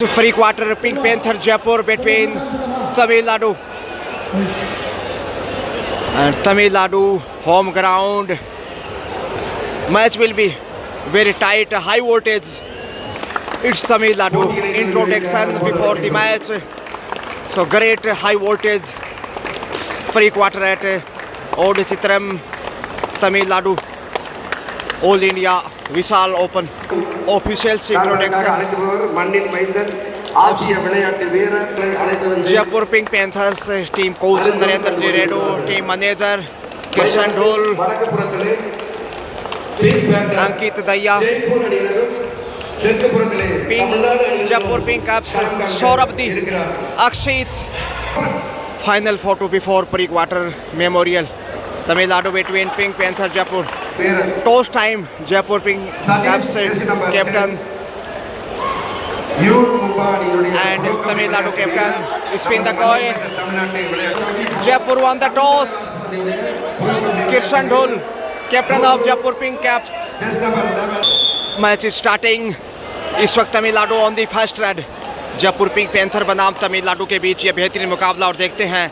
Free quarter, Pink Panther Jaipur between Tamil Nadu and Tamil Nadu home ground. Match will be very tight, high voltage. It's Tamil Nadu introduction before the match. So great high voltage. Free quarter at Old Chitram, Tamil Nadu. All India Vishal Open officials introduction. Jaipur Pink Panthers team coach Narendra J. Redu, team manager Kishan Dhol, Ankit Daya, Jaipur Pink Caps Saurabh, Akshit. Final photo before pre-quarter memorial. Tamil Nadu between Pink Panther Jaipur. Toss time. Jaipur Pink Caps captain and Tamil Nadu captain spin the coin. Jaipur won the toss. Kishan Dhol, captain of Jaipur Pink Caps. Match is starting. इस वक्त Tamil Nadu on the first red. Jaipur pink panther बनाम तमिलनाडु के बीच ये बेहतरीन मुकाबला और देखते हैं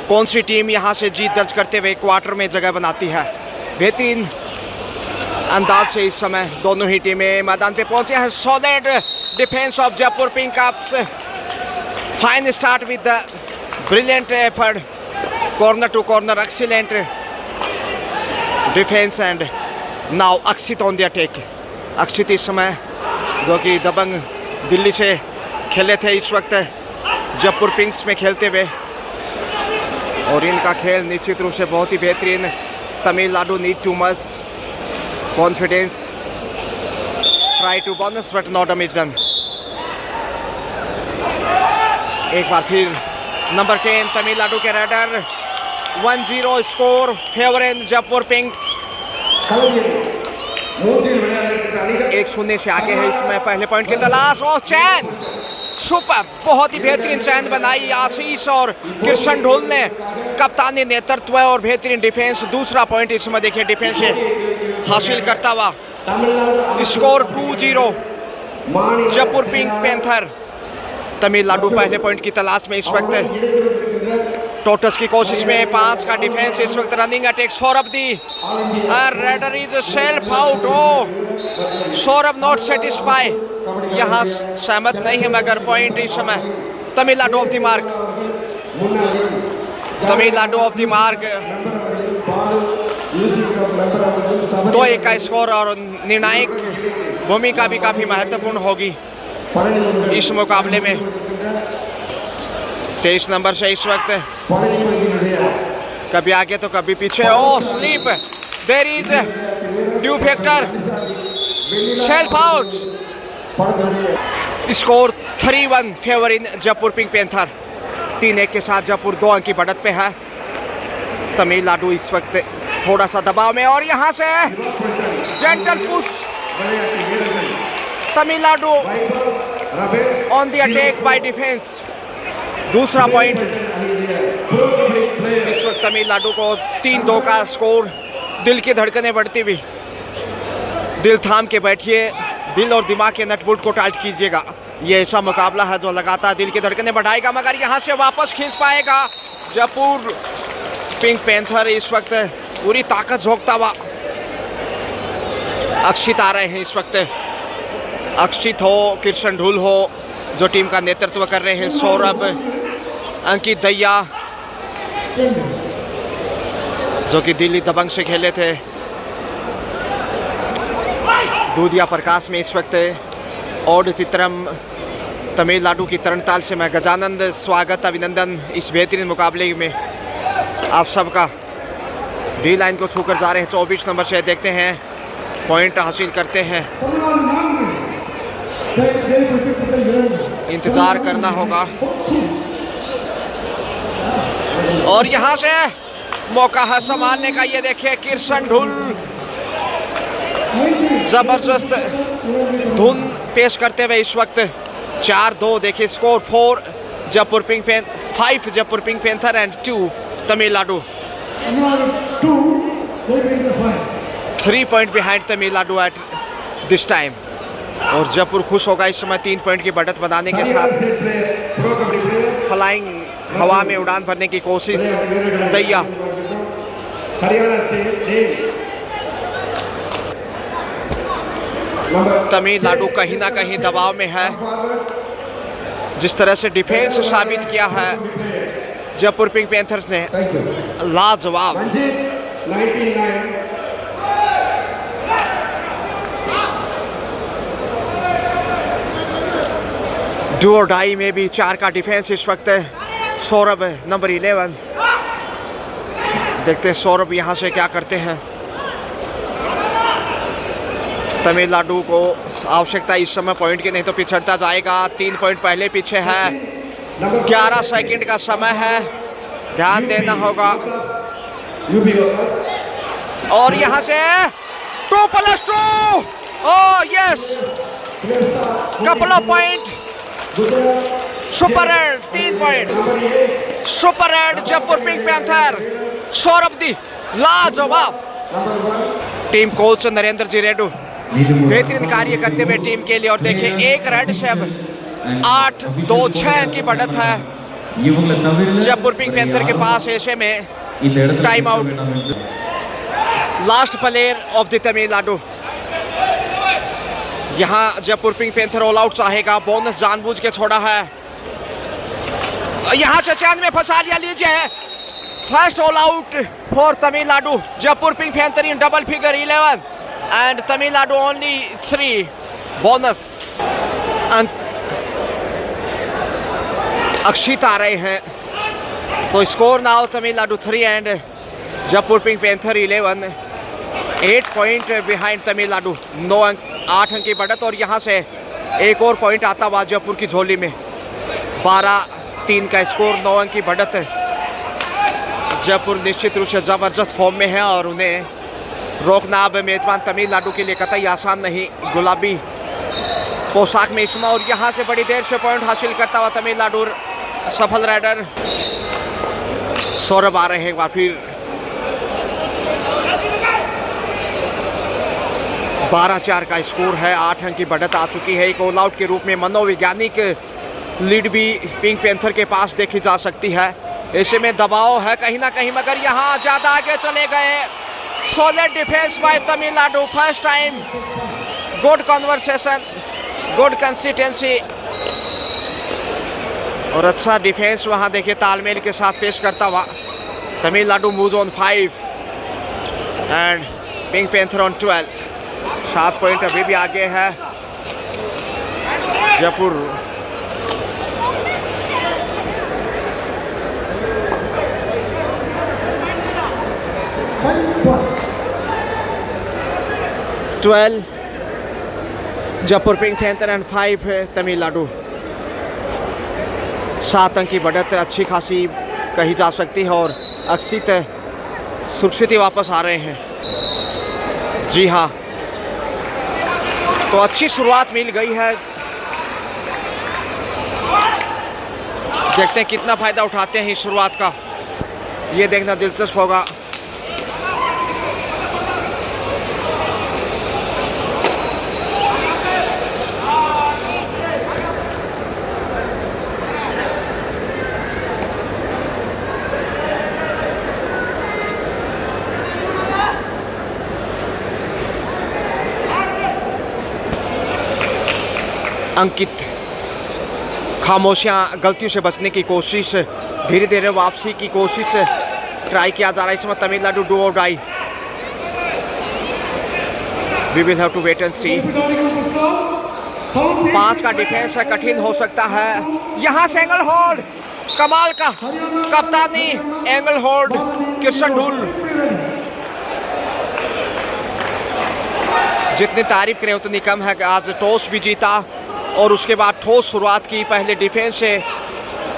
कौन सी टीम यहां से जीत दर्ज करते हुए क्वार्टर में जगह बनाती है. बेहतरीन अंदाज से इस समय दोनों ही टीमें मैदान पे पहुंचे हैं. Solid defence of Jaipur Pink Caps. Fine start with the brilliant effort. Corner to corner excellent defence and now Akshit on the attack. Akshit इस समय जो कि दबंग दिल्ली से खेले थे इस वक्त जयपुर पिंक्स में खेलते हुए और इनका खेल निश्चित रूप से बहुत ही बेहतरीन. Tamil Nadu need too much confidence, try to bonus but not a mid run. एक बार फिर नंबर 10 तमिलनाडु के raider. 1-0 score favouring Jaipur Pinks. 1-0 से आगे है इसमें. पहले पॉइंट की तलाश और चैन सुपर, बहुत ही बेहतरीन चैन बनाई आशीष और किशन ढोल ने. कप्तानी नेतृत्व और बेहतरीन डिफेंस. दूसरा पॉइंट इसमें देखिए डिफेंस से हासिल करता हुआ. Score 2-0 Jaipur pink panther. Tamil Nadu पहले पॉइंट की तलाश में इस वक्त. टोटस की कोशिश में 5 का डिफेंस इस वक्त. रनिंग अटैक सौरभ दी. Raider is self out. Oh Saurabh not satisfy. यहाँ सहमत नहीं है मगर पॉइंट इस समय Tamil Nadu off the mark. Tamil Nadu off the mark. 2-1 का स्कोर और निर्णायक भूमिका भी काफी महत्वपूर्ण होगी इस मुकाबले में. 23 नंबर से इस वक्त कभी आगे तो कभी पीछे. Oh slip, there is due factor, self out. Score 3-1 favour in Jaipur pink panther. 3-1 के साथ जयपुर 2 अंक की बढ़त पे है. तमिलनाडु इस वक्त थोड़ा सा दबाव में और यहां से gentle push. Tamil Nadu on the attack by defence. दूसरा पॉइंट इस वक्त तमिलनाडु को. 3-2 का स्कोर. दिल की धड़कनें बढ़ती हुई. दिल थाम के बैठिए, दिल और दिमाग के नटबुट को टाइट कीजिएगा. ये ऐसा मुकाबला है जो लगातार दिल की धड़कनें बढ़ाएगा मगर यहाँ से वापस खींच पाएगा जयपुर पिंक पैंथर. इस वक्त पूरी ताकत झोंकता हुआ अक्षित आ रहे हैं इस वक्त. अक्षित हो, किशन ढोल हो जो टीम का नेतृत्व कर रहे हैं. सौरभ, अंकित दया जो कि दिल्ली दबंग से खेले थे. दूधिया प्रकाश में इस वक्त. ओड चित्रम तमिलनाडु की तरणताल से मैं गजानंद स्वागत अभिनंदन इस बेहतरीन मुकाबले में आप सबका. डी लाइन को छूकर जा रहे हैं 24 नंबर से. देखते हैं पॉइंट हासिल करते हैं. इंतजार करना होगा और यहां से मौका है संभालने का. ये देखिए किशन ढुल जबरदस्त धुन पेश करते हुए इस वक्त. 4-2 देखिए score. 4 Jaipur pink panther, 5 Jaipur pink panther and 2 Tamil Nadu. 3 point behind Tamil Nadu at this time. और जयपुर खुश होगा इस समय 3 पॉइंट की बढ़त बनाने के साथ। फ्लाइंग हवा में उड़ान भरने की कोशिश दैया। तमिलनाडु कहीं ना कहीं दबाव में है। जिस तरह से डिफेंस साबित किया है जयपुर पिंक पैंथर्स ने, लाजवाब। डू और डाई में भी 4 का डिफेंस इस वक्त सौरभ नंबर 11। देखते हैं सौरभ यहां से क्या करते हैं। तमिलनाडु को आवश्यकता इस समय पॉइंट की, नहीं तो पिछड़ता जाएगा। 3 पॉइंट पहले पीछे है। 11 सेकंड का समय है, ध्यान देना होगा। और यहां से 2+2। Oh yes, couple of point. Super raid 3 point. Super raid Jaipur pink panther. Saurabh the लाजवाब। टीम कोच नरेंद्र जी रेड्डी बेहतरीन कार्य करते हुए टीम के लिए। और देखिए 1 रेड से 8-2-6 की बढ़त है जयपुर पिंक पैंथर के पास। ऐसे में time out. Last player of the Tamil Nadu. यहां Jaipur pink panther all out चाहेगा। बोनस जानबूझ के छोड़ा है। यहां से चैन में फंसा लिया। लीजिए first all out for Tamil Nadu. Jaipur pink panther in double figure 11 and Tamil Nadu only 3 bonus। Akshit आ रहे हैं तो score now Tamil Nadu 3 and Jaipur pink panther 11। 8 point behind Tamil Nadu. 8 अंक की बढ़त। और यहां से एक और पॉइंट आता हुआ जयपुर की झोली में। 12-3 का स्कोर, 9 अंक की बढ़त। जयपुर निश्चित रूप से जबरदस्त फॉर्म में है और उन्हें रोकना अब मेजबान तमिलनाडु के लिए कतई आसान नहीं। गुलाबी पोशाक में इसमें। और यहां से बड़ी देर से पॉइंट हासिल करता हुआ तमिलनाडु सफल राइडर। सौरभ आ रहे हैं एक बार फिर। 12-4 का स्कोर है। 8 अंक की बढ़त आ चुकी है। एक ऑल आउट के रूप में मनोवैज्ञानिक लीड भी पिंक पैंथर के पास देखी जा सकती है। ऐसे में दबाव है कहीं ना कहीं, मगर यहाँ ज्यादा आगे चले गए। Solid defence bye Tamil Nadu. First time good conversation, good consistency और अच्छा डिफेंस वहां देखिए तालमेल के साथ पेश करता हुआ Tamil Nadu moves on 5 and pink panther on 12। 7 point अभी भी आगे है Jaipur. Jaipur pink panther and 5 है तमिलनाडु। 7 अंक की बढ़त अच्छी खासी कही जा सकती है। और अक्षित सुरक्षित ही वापस आ रहे हैं। जी हाँ, तो अच्छी शुरुआत मिल गई है। देखते हैं कितना फायदा उठाते हैं इस शुरुआत का, ये देखना दिलचस्प होगा। अंकित खामोशियां, गलतियों से बचने की कोशिश, धीरे धीरे वापसी की कोशिश ट्राई किया जा रहा है इस समय तमिलनाडु डू और die. We will have to wait and see. 5 का डिफेंस है, कठिन हो सकता है। यहां से एंगल होल्ड, कमाल का कप्तानी एंगल होल्ड किशन ढूल। जितनी तारीफ करें उतनी कम है। आज टॉस भी जीता और उसके बाद ठोस शुरुआत की। पहले डिफेंस से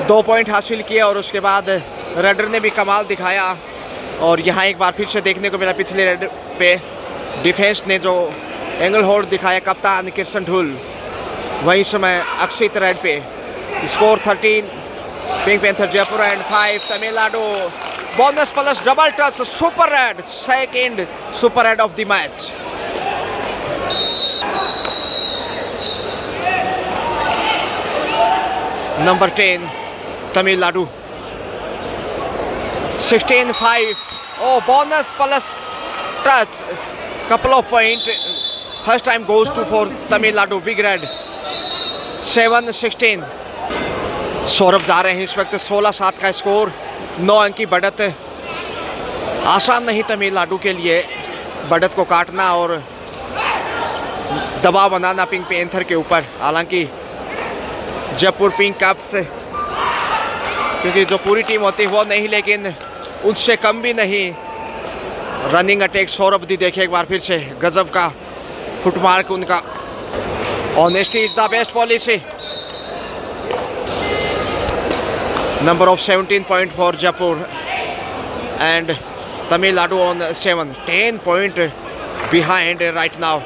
2 पॉइंट हासिल किए और उसके बाद रेडर ने भी कमाल दिखाया। और यहाँ एक बार फिर से देखने को मिला पिछले रेडर पे डिफेंस ने जो एंगल होल्ड दिखाया कप्तान किशन ढूल, वहीं समय अक्षित रेड पे। Score 13 pink Panther Jaipur and 5 Tamil Nadu. Bonus plus double touch super red, second super rid of the match. Number 10 Tamil Nadu 16-5. Oh, bonus plus touch, couple of points. First time goes to for Tamil Nadu. Big Red 7-16. Saurabh जा रहे हैं इस वक्त 16-7 का score, 9 अंक की बढ़त। आसान नहीं तमिलनाडु के लिए बढ़त को काटना और दबाव बनाना पिंक पैंथर के ऊपर। हालांकि जयपुर पिंक कप्स क्योंकि जो पूरी टीम होती है वो नहीं, लेकिन उससे कम भी नहीं। रनिंग अटैक सौरभ दी देखे एक बार फिर से, गजब का फुटमार्क उनका। Honesty is the best policy. Number of 17 point for Jaipur and Tamil Nadu on 7, 10 point behind right now.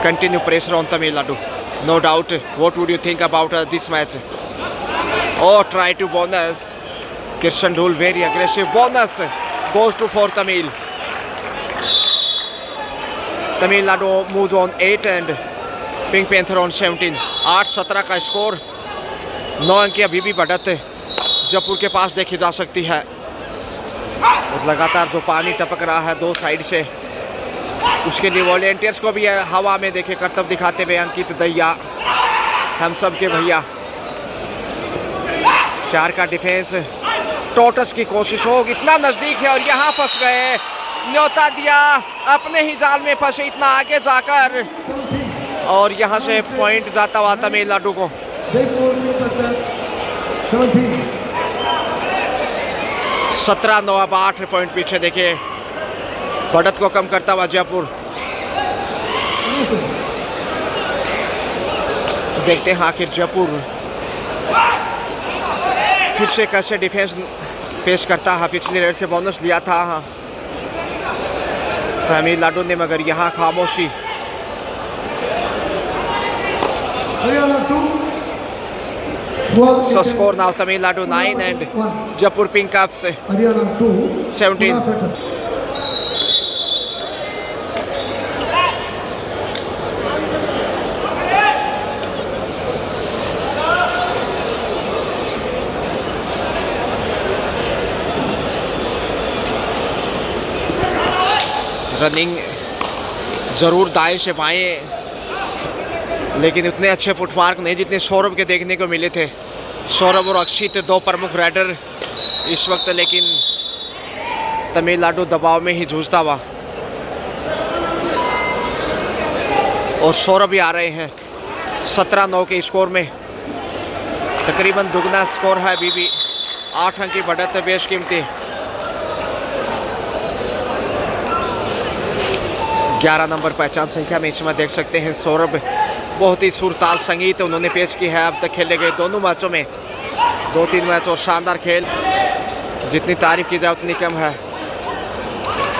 Continue pressure on Tamil Nadu, no doubt. What would you think about this match? Oh, try to bonus. Kirshan Dhul very aggressive. Bonus goes to for Tamil. Tamil Nadu moves on 8 and Pink Panther on 17. 8-17 का score, 9 अंक की अभी भी बढ़त जयपुर के पास देखी जा सकती है। और लगातार जो पानी टपक रहा है दो साइड से, उसके लिए वॉलेंटियर्स को भी हवा में देखे कर्तव्य दिखाते हुए अंकित दहिया, हम सब के भैया। 4 का डिफेंस, टोटस की कोशिश हो, इतना नजदीक है और यहाँ फंस गए। न्योता दिया, अपने ही जाल में फंसे इतना आगे जाकर, और यहाँ से पॉइंट जाता हुआ तमिलनाडु को। 17-9 अब 8 पॉइंट पीछे देखिए, बढ़त को कम करता हुआ जयपुर। देखते हैं आखिर जयपुर फिर से कैसे डिफेंस पेश करता है। पिछली रेड से बोनस लिया था तमिलनाडु ने, मगर यहाँ खामोशी। So score now Tamil Nadu 9 and Jaipur Pink Cups 17. Running ज़रूर दाएं से बाएं, लेकिन उतने अच्छे फुटमार्क नहीं जितने सौरभ के देखने को मिले थे। सौरभ और अक्षित 2 प्रमुख राइडर इस वक्त, लेकिन तमिलनाडु दबाव में ही जूझता हुआ। और सौरभ भी आ रहे हैं 17-9 के स्कोर में, तकरीबन दुगना स्कोर है अभी भी। 8 अंक की बढ़त है बेशकीमती। 11 नंबर पहचान संख्या में इसमें देख सकते हैं सौरभ। बहुत ही सुरताल संगीत उन्होंने पेश की है अब तक खेले गए दोनों मैचों में। 2-3 मैच और शानदार खेल, जितनी तारीफ की जाए उतनी कम है।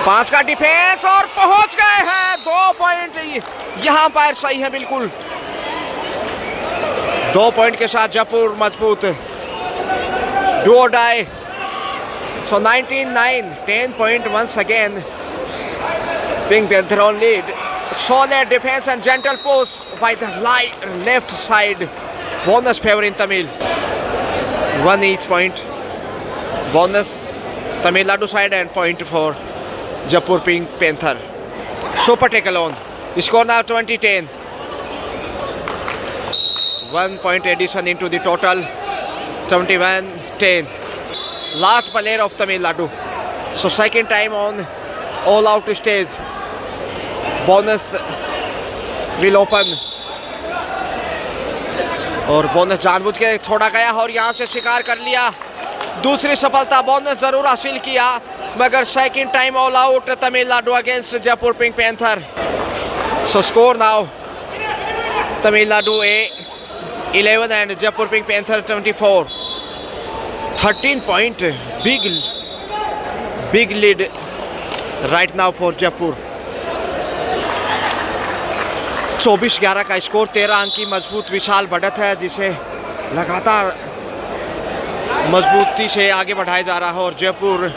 5 का डिफेंस और पहुंच गए हैं 2 पॉइंट। यहाँ पर सही है बिल्कुल। 2 पॉइंट के साथ जयपुर मजबूत। डू और die. So 19-9, 10 point once again. Pink Panther on lead. Solid defense and gentle post by the left side. Bonus favor in Tamil. 1 each point. Bonus Tamil Nadu side and point for Jaipur Pink Panther. Super take alone. Score now 20-10. 1 point addition into the total. 71-10. Last player of Tamil Nadu. So second time on all out stage. Bonus will open, और bonus जानबूझ के छोड़ा गया और यहाँ से शिकार कर लिया। दूसरी सफलता, बोनस जरूर हासिल किया, मगर second time all out Tamil Nadu against Jaipur pink panther. So score now Tamil Nadu 11 and Jaipur pink panther 24। 13 point, big lead right now for Jaipur. 24-11 का स्कोर, 13 अंक की मजबूत विशाल बढ़त है, जिसे लगातार मजबूती से आगे बढ़ाया जा रहा है। और जयपुर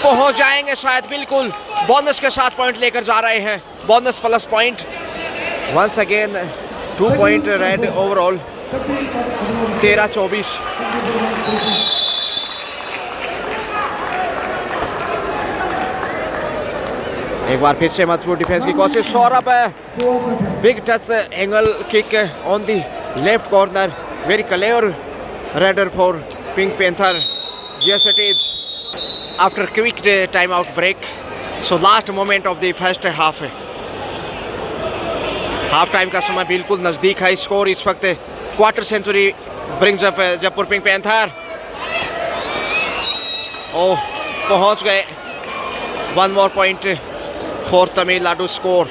पहुंच जाएंगे शायद, बिल्कुल बोनस के साथ पॉइंट लेकर जा रहे हैं, bonus plus point. Once again 2 point raid overall, 13-24। एक बार फिर से मजबूत डिफेंस की कोशिश, Saurabh big touch angle kick on the left corner, very clear raider for pink panther. Yes it is after quick time out break, so last moment of the first half. Half time का समय बिल्कुल नज़दीक है, score इस वक्त quarter century brings up Jaipur pink panther. ओह, पहुंच गए, 1 more point for Tamil Nadu score.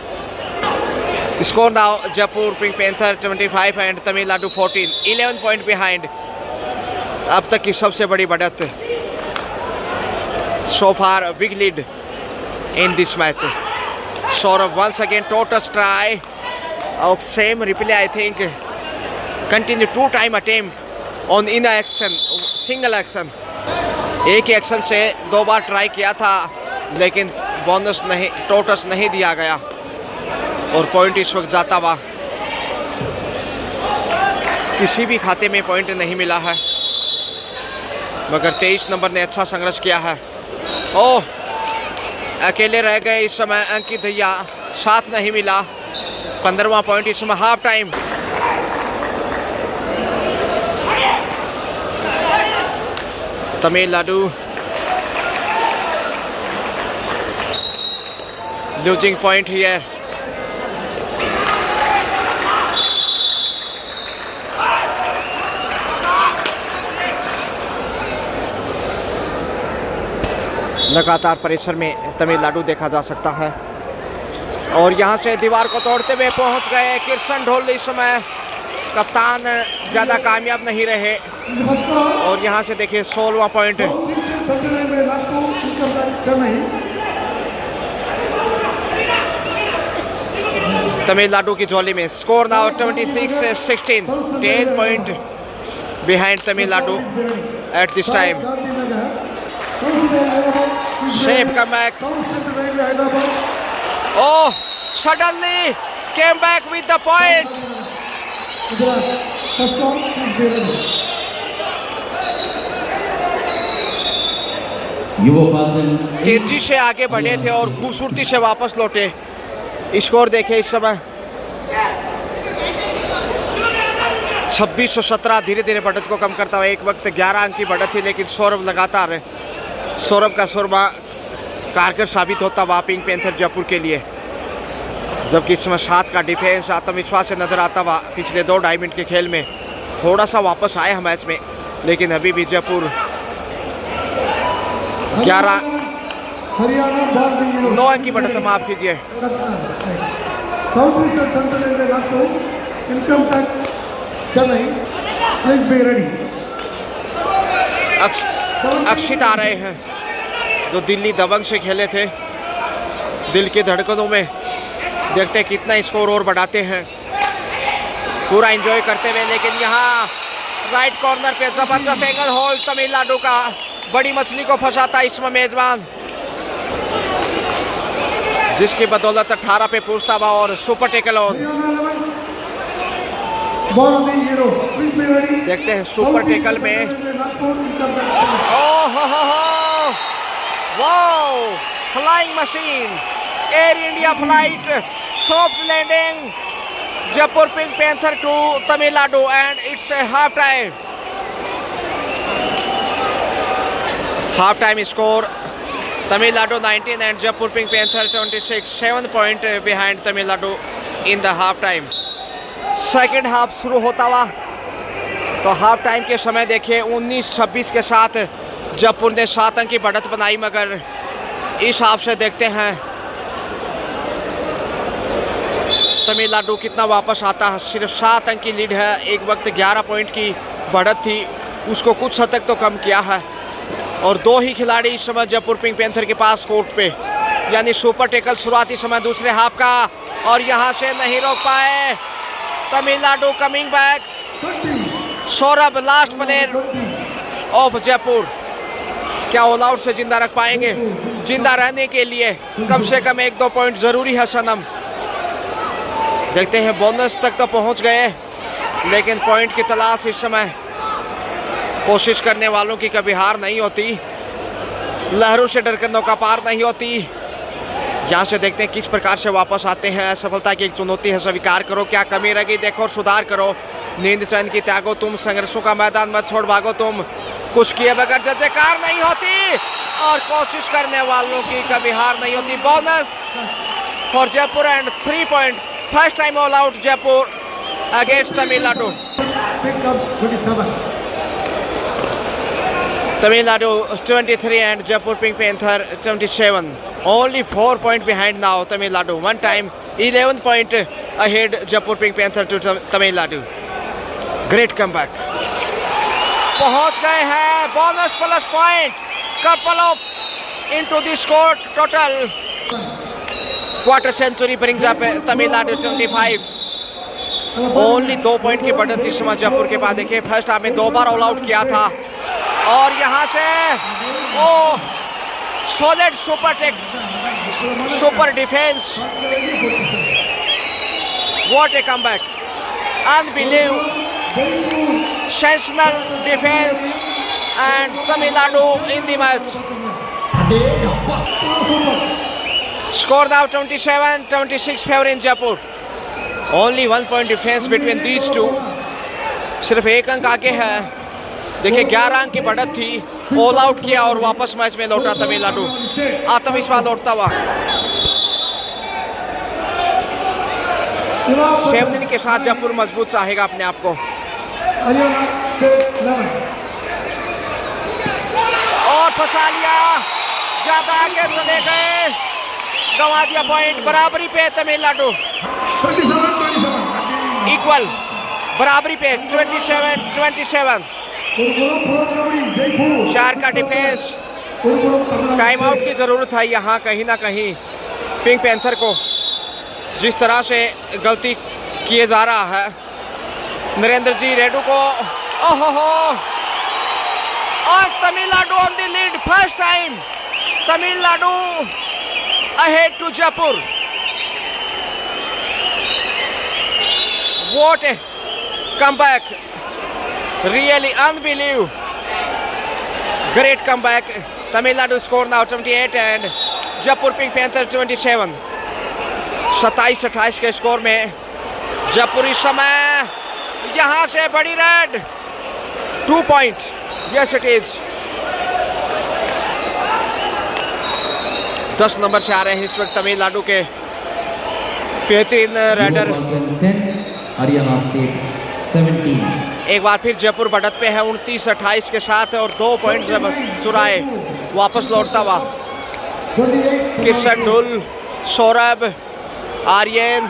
Score now Jaipur Pink Panther 25 and Tamil Nadu 14, 11 point behind. अब तक की सबसे बड़ी बढ़त। So far a big lead in this match. Saurav once again touch try of same replay, I think continue 2 time attempt on in action, single action। एक ही action से 2 बार try किया था, लेकिन बोनस नहीं, टोटस नहीं दिया गया और पॉइंट इस वक्त जाता हुआ किसी भी खाते में पॉइंट नहीं मिला है, मगर 23 नंबर ने अच्छा संघर्ष किया है। ओह, अकेले रह गए इस समय अंकित भैया, साथ नहीं मिला। 15वां पॉइंट इस समय half time. Tamil Nadu losing point here। लगातार प्रेशर में तमिलनाडु देखा जा सकता है और यहां से दीवार को तोड़ते हुए पहुंच गए किशन ढोल। इस समय कप्तान ज़्यादा कामयाब नहीं रहे और यहां से देखिए 16वां पॉइंट। तमिलनाडु की झोली में। Score now 26-16, 10 point behind Tamil Nadu at this time. Shape comeback. Oh, suddenly came back with the point. तेजी से आगे बढ़े थे और खूबसूरती से वापस लौटे। स्कोर देखे इस समय 26-17, धीरे धीरे बढ़त को कम करता हुआ। एक वक्त 11 अंक की बढ़त थी, लेकिन सौरभ लगातार, सौरभ का शोरबा कारगर साबित होता हुआ पिंक पैंथर जयपुर के लिए। जबकि इस समय 7 का डिफेंस आत्मविश्वास से नजर आता हुआ पिछले 2 डायमंड के खेल में थोड़ा सा वापस आया है मैच में, लेकिन अभी भी जयपुर 9 अंक की बढ़त। माफ कीजिए। अक्षित आ रहे हैं जो दिल्ली दबंग से खेले थे। दिल की धड़कनों में देखते कितना स्कोर और बढ़ाते हैं, पूरा एंजॉय करते हुए। लेकिन यहाँ राइट कॉर्नर पे जबरदस्त एंगल होल्ड तमिलनाडु का, बड़ी मछली को फंसाता इसमें मेजबान, जिसकी बदौलत 18 पे पूछता हुआ और सुपर टेकल ऑन। देखते हैं सुपर टेकल में। Oh ho, wow, flying machine, Air India flight, soft landing, Jaipur pink Panther to Tamil Nadu and it's half time. Half time score Tamil Nadu 19 and Jaipur pink Panther 26, 7 point behind Tamil Nadu in the half time. Second half शुरू होता हुआ तो half time के समय देखिए 19-26 के साथ जयपुर ने 7 अंक की बढ़त बनाई, मगर इस हाफ से देखते हैं तमिलनाडु कितना वापस आता है। सिर्फ 7 अंक की लीड है, एक वक्त 11 पॉइंट की बढ़त थी, उसको कुछ हद तक तो कम किया है। और 2 ही खिलाड़ी इस समय जयपुर पिंक पैंथर के पास कोर्ट पे, यानी सुपर टेकल शुरुआती समय दूसरे हाफ का, और यहाँ से नहीं रोक पाए Tamil Nadu. Coming back Saurabh, last player of Jaipur. क्या ऑल आउट से जिंदा रख पाएंगे? जिंदा रहने के लिए कम से कम 1-2 पॉइंट जरूरी है सनम। देखते हैं, बोनस तक तो पहुंच गए लेकिन पॉइंट की तलाश इस समय कोशिश करने वालों की कभी हार नहीं होती। लहरों से डरकर नौका पार नहीं होती। यहाँ से देखते हैं किस प्रकार से वापस आते हैं। सफलता की एक चुनौती है, स्वीकार करो। क्या कमी रह गई देखो और सुधार करो। नींद चैन की त्यागो तुम, संघर्षों का मैदान मत छोड़ भागो तुम। कुछ किए बगैर जय-जयकार नहीं होती और कोशिश करने वालों की कभी हार नहीं होती। Bonus for Jaipur and 3 point. First time all out Jaipur against Tamil Nadu. Tamil Nadu 23 and Jaipur Pink Panther 27. Only 4 points behind now Tamil Nadu. One time 11 point ahead Jaipur Pink Panther to Tamil Nadu. Great comeback. पहुंच गए हैं bonus plus point. Couple of into the score total. Quarter century brings up Tamil Nadu 25. Only 2 point की बढ़त इस समय जयपुर के पास। देखिए, first half में 2 बार ऑल आउट किया था और यहाँ से oh solid super take, super defence. What a comeback, unbelieve, sensational defence and Tamil Nadu in the match. Score now 27-26 favour in Jaipur. Only 1 point difference between these two. सिर्फ 1 अंक आगे है। देखिए, 11 अंक की बढ़त थी, ऑल आउट किया और वापस मैच में लौटा तमिलनाडु। आत्मविश्वास लौटता हुआ। 7 दिन के साथ जयपुर मजबूत चाहेगा अपने आप को। और फंसा लिया, ज्यादा आगे चले गए, गंवा दिया पॉइंट। बराबरी पे तमिलनाडु, इक्वल बराबरी पे 27-27। 4 का डिफेंस। टाइम आउट की जरूरत है यहाँ कहीं ना कहीं पिंक पैंथर को। जिस तरह से गलती किए जा रहा है नरेंद्र जी रेड्डू को। ओहो, और Tamil Nadu on the lead. First time Tamil Nadu ahead to Jaipur. What a comeback, really unbelievable, great comeback. Tamil Nadu score now 28 and Jaipur Pink Panther 27. 27-28 के स्कोर में जयपुर इस समय यहाँ से बड़ी red 2 point. Yes it is. 10 number से आ रहे हैं इस वक्त तमिलनाडु के बेहतरीन रेडर। हरियाणा स्टेट 17। एक बार फिर जयपुर बढ़त पे है 29-28 के साथ और 2 पॉइंट जब चुराए वापस लौटता हुआ किशन ढुल, सौरभ, आर्यन।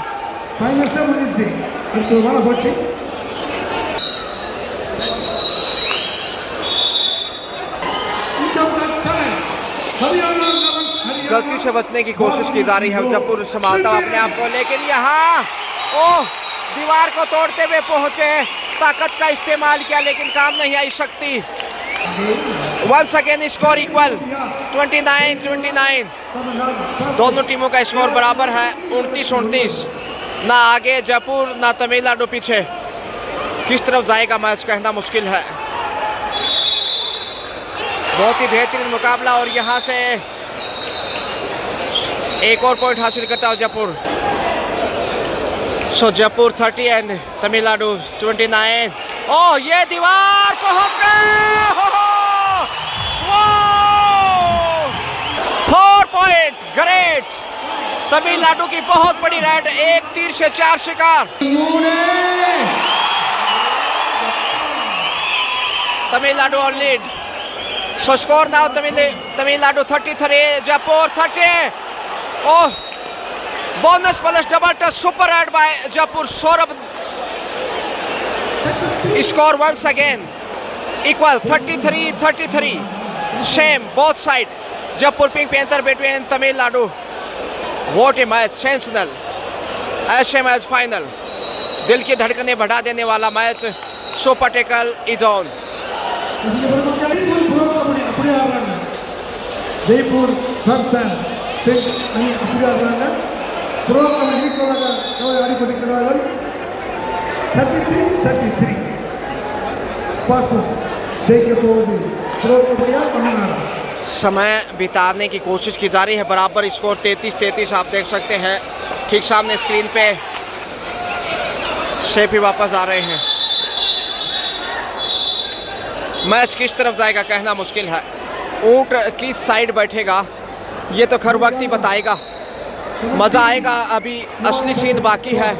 गलती से बचने की कोशिश की जा रही है जयपुर संभालता हुआ अपने आप को, लेकिन यहाँ ओह दीवार को तोड़ते हुए पहुंचे, ताकत का इस्तेमाल किया लेकिन काम नहीं आई शक्ति। Once again score equal 29-29। दोनों टीमों का स्कोर बराबर है 29-29। ना आगे जयपुर ना तमिलनाडु पीछे। किस तरफ जाएगा मैच कहना मुश्किल है। बहुत ही बेहतरीन मुकाबला और यहाँ से एक और पॉइंट हासिल करता है जयपुर। सो जयपुर 30 एंड तमिलनाडु 29। ओह, ये दीवार पहुंच गए। 4 पॉइंट, ग्रेट। तमिलनाडु की बहुत बड़ी रेड, 1 तीर से 4 शिकार। Tamil Nadu on lead. So score now Tamil Nadu 33, Jaipur 30। Oh, bonus plus double touch super add by Jaipur. Saurabh score once again equal 33-33। Same both side. Jaipur pink Panther between Tamil Nadu. What a match, sensational. ऐसे मैच फाइनल, दिल की धड़कनें बढ़ा देने वाला मैच। Super tackle is on. Jaipur Panther आणि आपल्या प्रो कबड्डी अडिपटी 33-33 पार्टू देखिए प्रो कबड्डी तमिलनाडु। समय बिताने की कोशिश की जा रही है, बराबर स्कोर 33-33 आप देख सकते हैं ठीक सामने स्क्रीन पे। शेफी वापस आ रहे हैं। मैच किस तरफ जाएगा कहना मुश्किल है। ऊंट किस साइड बैठेगा ये तो खैर वक्त ही बताएगा। मज़ा आएगा, अभी असली सीन बाकी है।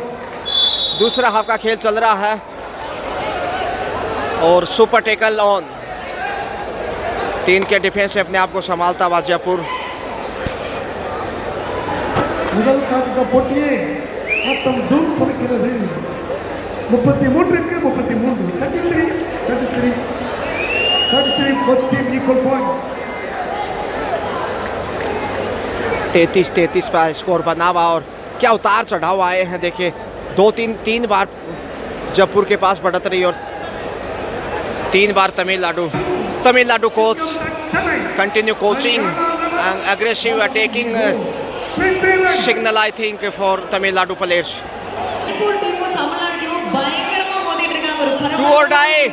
दूसरा हाफ का खेल चल रहा है और सुपर टेकल ऑन। 3 के डिफेंस से अपने आप को संभालता हुआ जयपुर। முதல் காட்ட போட்டியே மொத்தம் தூள் பறக்கிறது 33க்கு 33 33 both team equal point 33-33 का स्कोर बना हुआ और क्या उतार चढ़ाव आए हैं। देखिए 2-3 बार जयपुर के पास बढ़त रही और 3 बार Tamil Nadu coach continue coaching and aggressive attacking signal I think for Tamil Nadu players. Do or die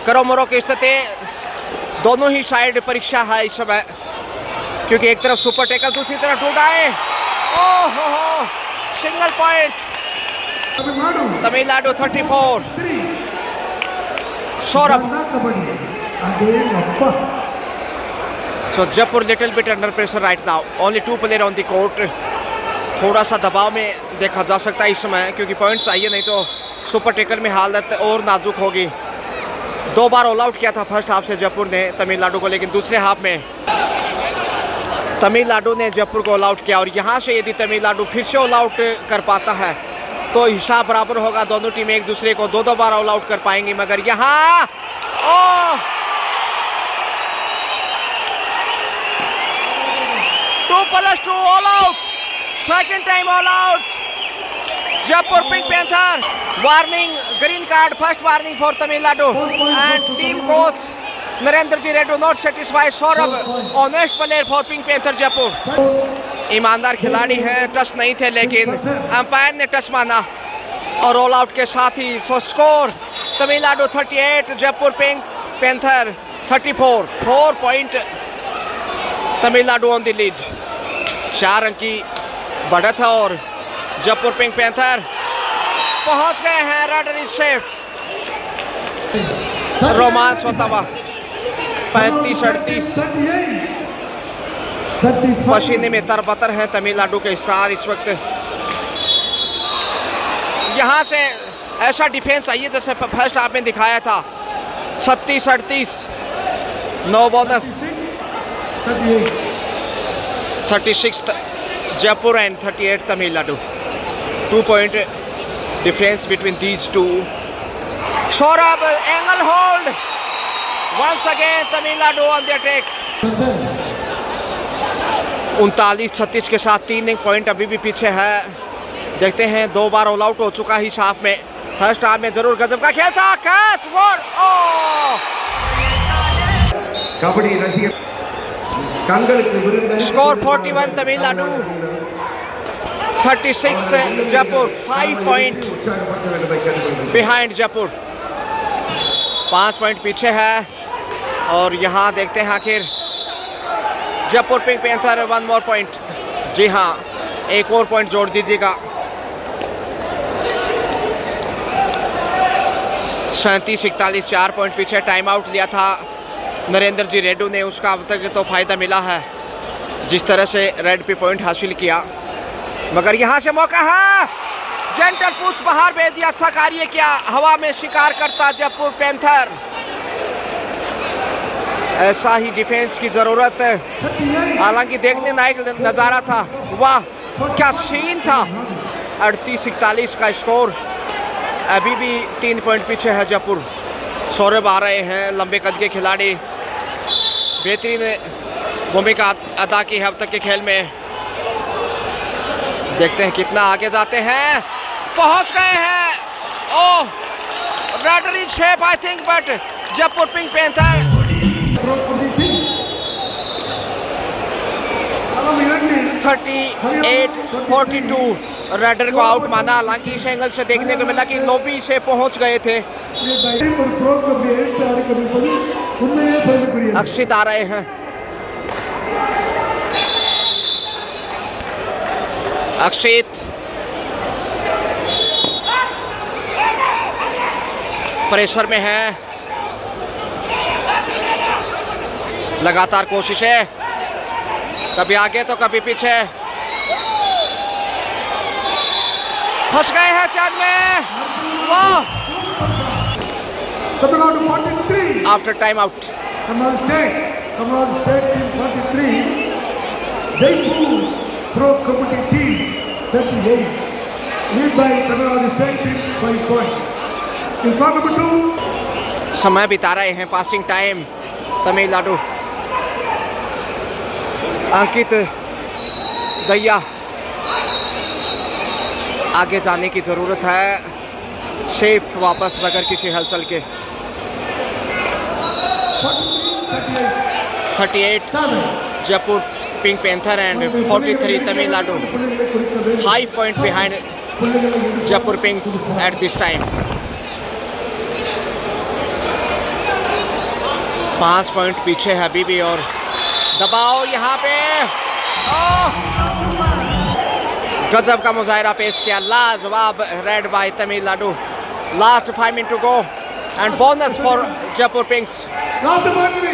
करो मरो की स्थिति दोनों ही साइड परीक्षा है इस समय, क्योंकि एक तरफ सुपर टेकल दूसरी तरफ टू डाई। ओहो single point Tamil Nadu 34। Saurabh So Jaipur little bit under pressure right now. Only 2 player on the court. थोड़ा सा दबाव में देखा जा सकता है इस समय, क्योंकि पॉइंट चाहिए, नहीं तो सुपर टेकल में हालत और नाजुक होगी। 2 बार ऑल आउट किया था फर्स्ट हाफ से जयपुर ने तमिलनाडु को, लेकिन दूसरे हाफ में तमिलनाडु ने जयपुर को ऑल आउट किया। और यहाँ से यदि तमिलनाडु फिर से ऑल आउट कर पाता है तो हिसाब बराबर होगा। दोनों टीमें एक दूसरे को 2-2 बार ऑल आउट कर पाएंगी। मगर यहाँ 2+2 all out, second time all out Jaipur pink Panther. Warning green card, first warning for Tamil Nadu and team coach Narendra ji Reddy not satisfied. Saurabh honest player for pink Panther Jaipur. ईमानदार खिलाड़ी हैं, टच नहीं थे लेकिन अंपायर ने टच माना और ऑल आउट के साथ ही so score Tamil Nadu 38 Jaipur pink panther 34। 4 point Tamil Nadu on the lead. 4 अंक की बढ़त है और जयपुर पिंक पैंथर पहुंच गए हैं। Rudder is safe. रोमांच होता हुआ 35-38 पसीने में तरबतर है तमिलनाडु के स्टार इस वक्त। यहाँ से ऐसा डिफेंस चाहिए जैसे फर्स्ट हाफ में दिखाया था। 36-38 no bonus 36 Jaipur and 38 Tamil Nadu. 2 point difference between these two. Saurabh angle hold. Once again Tamil Nadu on the attack. 39-36 के साथ 3 पॉइंट अभी भी पीछे है। देखते हैं 2 बार ऑल आउट हो चुका ही हाफ में। फर्स्ट हाफ में जरूर गजब का खेल था। कैच फॉर कबड्डी रसिक score 41 Tamil Nadu 36 Jaipur. 5 point behind Jaipur, 5 point पीछे है। और यहाँ देखते हैं आखिर Jaipur pink panther 1 more point. जी हाँ, एक और पॉइंट जोड़ दीजिएगा। 37-41 4 पॉइंट पीछे। टाइम आउट लिया था नरेंद्र जी रेड्डी ने, उसका अब तक तो फ़ायदा मिला है जिस तरह से रेड पे पॉइंट हासिल किया। मगर यहाँ से मौका है, जेंटल पुश बाहर भेज दिया। अच्छा कार्य किया, हवा में शिकार करता जयपुर पैंथर। ऐसा ही डिफेंस की ज़रूरत है। हालांकि देखने लायक नज़ारा था। वाह क्या सीन था। 38-41 का स्कोर। अभी भी 3 पॉइंट पीछे है जयपुर। सौरभ आ रहे हैं, लंबे कद के खिलाड़ी, बेहतरीन भूमिका अदा की है अब तक के खेल में। देखते हैं कितना आगे जाते हैं। पहुंच गए हैं। Oh raider is safe I think, but Jaipur pink panther 38-42 raider को आउट माना। हालांकि इस एंगल से देखने को मिला कि लॉबी से पहुंच गए थे। ஒரு ப்ரோ கபடி எடுத்து ஆடிக்கொண்டிருப்பது உண்மையே பெருமைக்குரியது. अक्षित आ रहे हैं। अक्षित प्रेशर में है, लगातार कोशिशें, कभी आगे तो कभी पीछे, फंस गए हैं चैन में। वाह! Tamil Nadu 43 after time out. Tamil Nadu state team 43 Jaipur pro kabaddi team 38 lead by Tamil Nadu state team 5 point. Record number 2 समय बिता रहे हैं, पासिंग टाइम तमिलनाडु। अंकित दैया, आगे जाने की ज़रूरत है, सेफ वापस बगैर किसी हलचल के। 38 Jaipur pink panther and 43 Tamil Nadu. 5 point behind Jaipur पिंक्स at this time. 5 point पीछे है अभी भी और दबाव यहाँ पे। गजब का मुजाहरा पेश किया, लाजवाब raid by Tamil Nadu. Last 5 minute to go and bonus for Jaipur Pinks. Last बारी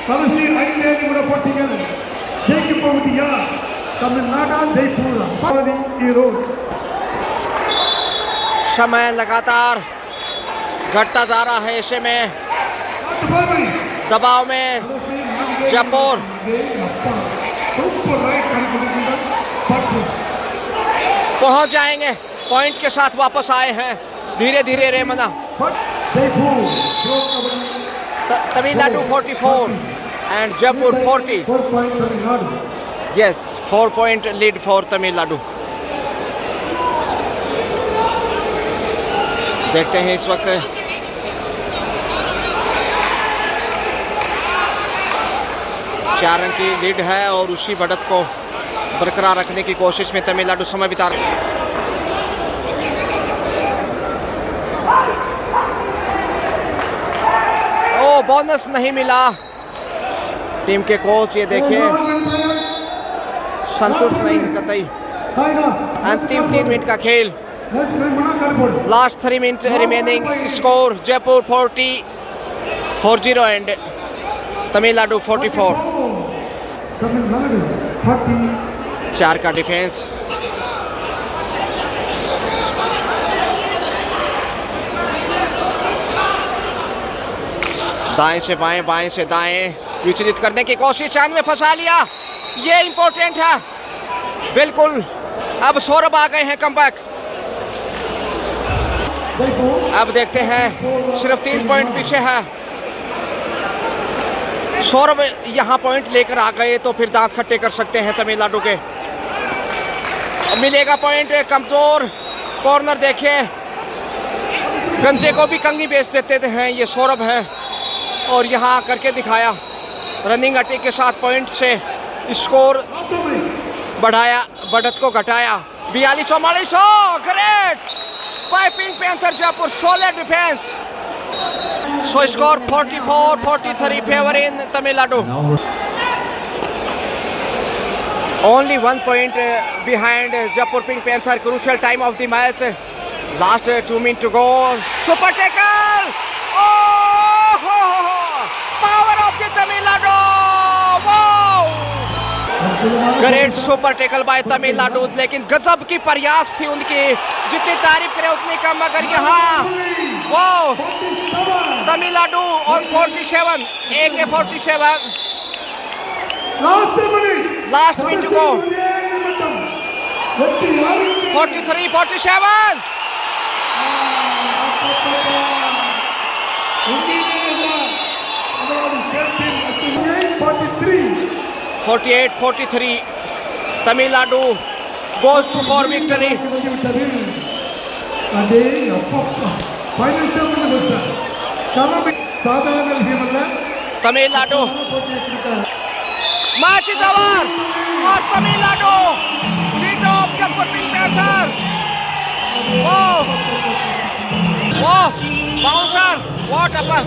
कடைசி 5 நிமிட போட்டிகள் ஜெயிக்க போவது யார்? तमिलनाडु जयपुर पारी हीरो। समय लगातार घटता जा रहा है, ऐसे में दबाव में जयपुर। पहुंच जाएंगे, पॉइंट के साथ वापस आए हैं धीरे धीरे रेमना। Tamil Nadu 44 and Jaipur 40। Yes, 4 point lead for Tamil Nadu. देखते हैं इस वक्त चार अंक की लीड है और उसी बढ़त को बरकरार रखने की कोशिश में तमिलनाडु समय बिता रहे। ओ, बोनस नहीं मिला। टीम के कोच ये देखिए संतुष्ट नहीं कतई। अंतिम 3 मिनट का खेल, last 3 minute remaining. Score Jaipur 40 and Tamil Nadu 44। Tamil Nadu 40 4 का डिफेंस। दाएं से बाएं, बाएं से दाएं विचलित करने की कोशिश, चांद में फंसा लिया। ये इंपॉर्टेंट है बिल्कुल। अब सौरभ आ गए हैं कमबैक। अब देखते हैं, सिर्फ 3 पॉइंट पीछे है। सौरभ यहाँ पॉइंट लेकर आ गए तो फिर दांत खट्टे कर सकते हैं तमिलनाडु के। मिलेगा पॉइंट। कमजोर कॉर्नर देखिए, गंजे को भी कंगी बेच देते हैं ये सौरभ है, और यहाँ करके दिखाया। रनिंग अटैक के साथ पॉइंट से स्कोर बढ़ाया, बढ़त को घटाया। 42-44। Great by Pink Panther Jaipur, solid defence. So score 44-43 favour in Tamil Nadu. Only 1 point behind Jaipur Pink Panther. Crucial time of the match. Last 2 minutes to go. Super tackle. Oh! Power of the Tamil Nadu. Wow! Great super tackle by Tamil Nadu. लेकिन गजब की प्रयास थी उनकी, जितनी तारीफ करे उतनी कम। मगर यहाँ wow! Tamil Nadu on 47. AK-47. Last minute to go. 43-47. 48-43. Tamil Nadu goes to for victory. Tamil Nadu. Match is over. और Tamil Nadu beat of Jaipur pink Panther. वाह वाह बाउंसर व्हाट अपर